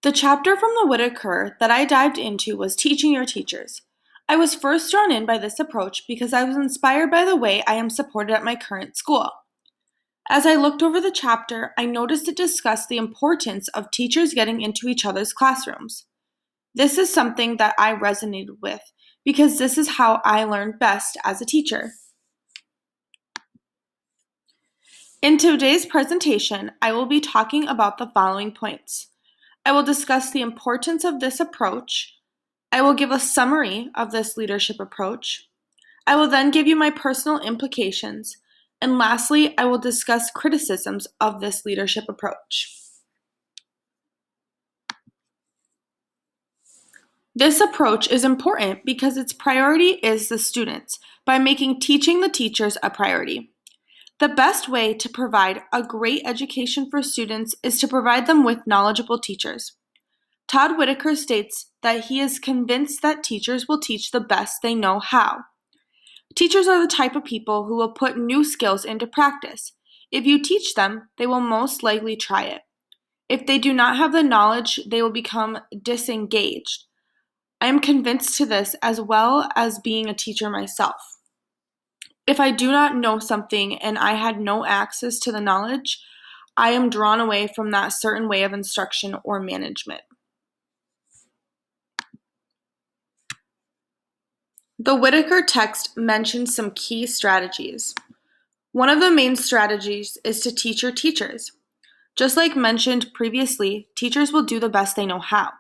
The chapter from the Whitaker that I dived into was Teaching Your Teachers. I was first drawn in by this approach because I was inspired by the way I am supported at my current school. As I looked over the chapter, I noticed it discussed the importance of teachers getting into each other's classrooms. This is something that I resonated with because this is how I learned best as a teacher. In today's presentation, I will be talking about the following points. I will discuss the importance of this approach. I will give a summary of this leadership approach. I will then give you my personal implications. And lastly, I will discuss criticisms of this leadership approach. This approach is important because its priority is the students by making teaching the teachers a priority. The best way to provide a great education for students is to provide them with knowledgeable teachers. Todd Whitaker states that he is convinced that teachers will teach the best they know how. Teachers are the type of people who will put new skills into practice. If you teach them, they will most likely try it. If they do not have the knowledge, they will become disengaged. I am convinced to this as well as being a teacher myself. If I do not know something and I had no access to the knowledge, I am drawn away from that certain way of instruction or management. The Whitaker text mentions some key strategies. One of the main strategies is to teach your teachers. Just like mentioned previously, teachers will do the best they know how.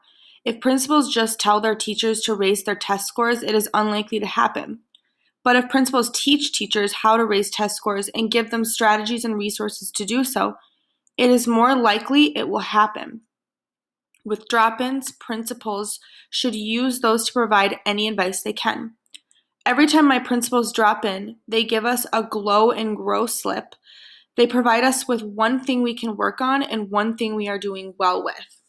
If principals just tell their teachers to raise their test scores, it is unlikely to happen. But if principals teach teachers how to raise test scores and give them strategies and resources to do so, it is more likely it will happen. With drop-ins, principals should use those to provide any advice they can. Every time my principals drop in, they give us a glow and grow slip. They provide us with one thing we can work on and one thing we are doing well with.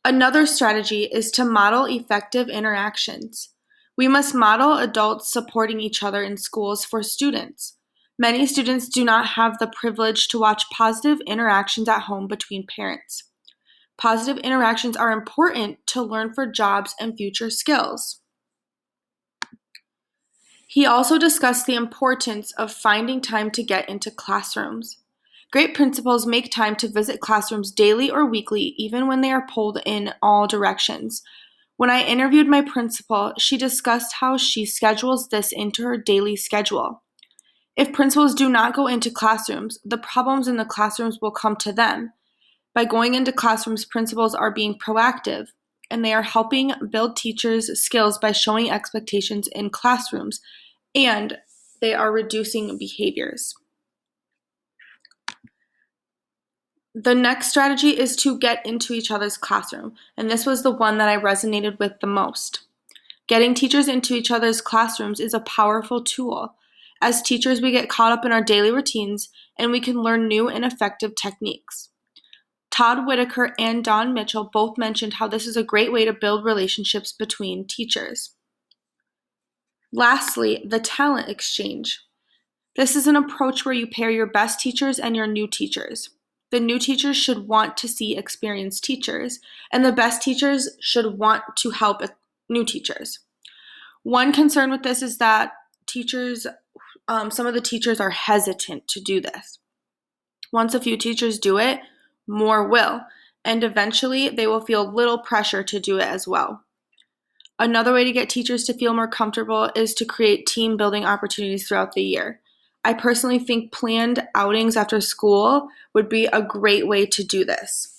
Another strategy is to model effective interactions. We must model adults supporting each other in schools for students. Many students do not have the privilege to watch positive interactions at home between parents. Positive interactions are important to learn for jobs and future skills. He also discussed the importance of finding time to get into classrooms. Great principals make time to visit classrooms daily or weekly, even when they are pulled in all directions. When I interviewed my principal, she discussed how she schedules this into her daily schedule. If principals do not go into classrooms, the problems in the classrooms will come to them. By going into classrooms, principals are being proactive, and they are helping build teachers' skills by showing expectations in classrooms, and they are reducing behaviors. The next strategy is to get into each other's classroom, and this was the one that I resonated with the most. Getting teachers into each other's classrooms is a powerful tool. As teachers, we get caught up in our daily routines, and we can learn new and effective techniques. Todd Whitaker and Don Mitchell both mentioned how this is a great way to build relationships between teachers. Lastly, the talent exchange. This is an approach where you pair your best teachers and your new teachers. The new teachers should want to see experienced teachers, and the best teachers should want to help new teachers. One concern with this is that some of the teachers are hesitant to do this. Once a few teachers do it, more will, and eventually they will feel little pressure to do it as well. Another way to get teachers to feel more comfortable is to create team building opportunities throughout the year. I personally think planned outings after school would be a great way to do this.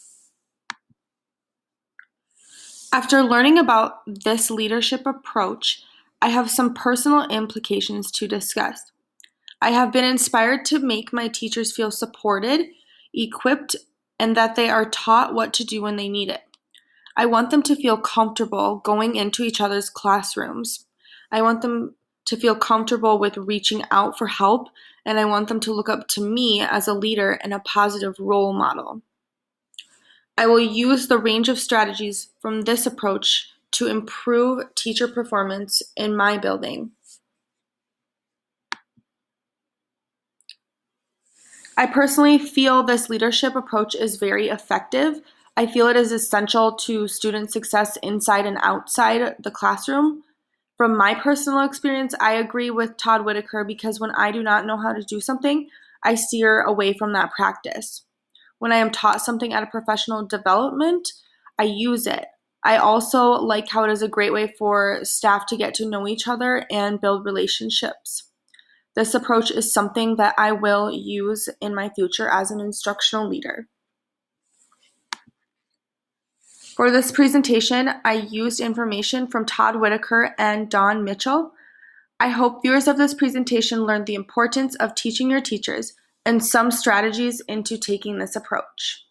After learning about this leadership approach, I have some personal implications to discuss. I have been inspired to make my teachers feel supported, equipped, and that they are taught what to do when they need it. I want them to feel comfortable going into each other's classrooms. I want them to feel comfortable with reaching out for help, and I want them to look up to me as a leader and a positive role model. I will use the range of strategies from this approach to improve teacher performance in my building. I personally feel this leadership approach is very effective. I feel it is essential to student success inside and outside the classroom. From my personal experience, I agree with Todd Whitaker because when I do not know how to do something, I steer away from that practice. When I am taught something at a professional development, I use it. I also like how it is a great way for staff to get to know each other and build relationships. This approach is something that I will use in my future as an instructional leader. For this presentation, I used information from Todd Whitaker and Don Mitchell. I hope viewers of this presentation learned the importance of teaching your teachers and some strategies into taking this approach.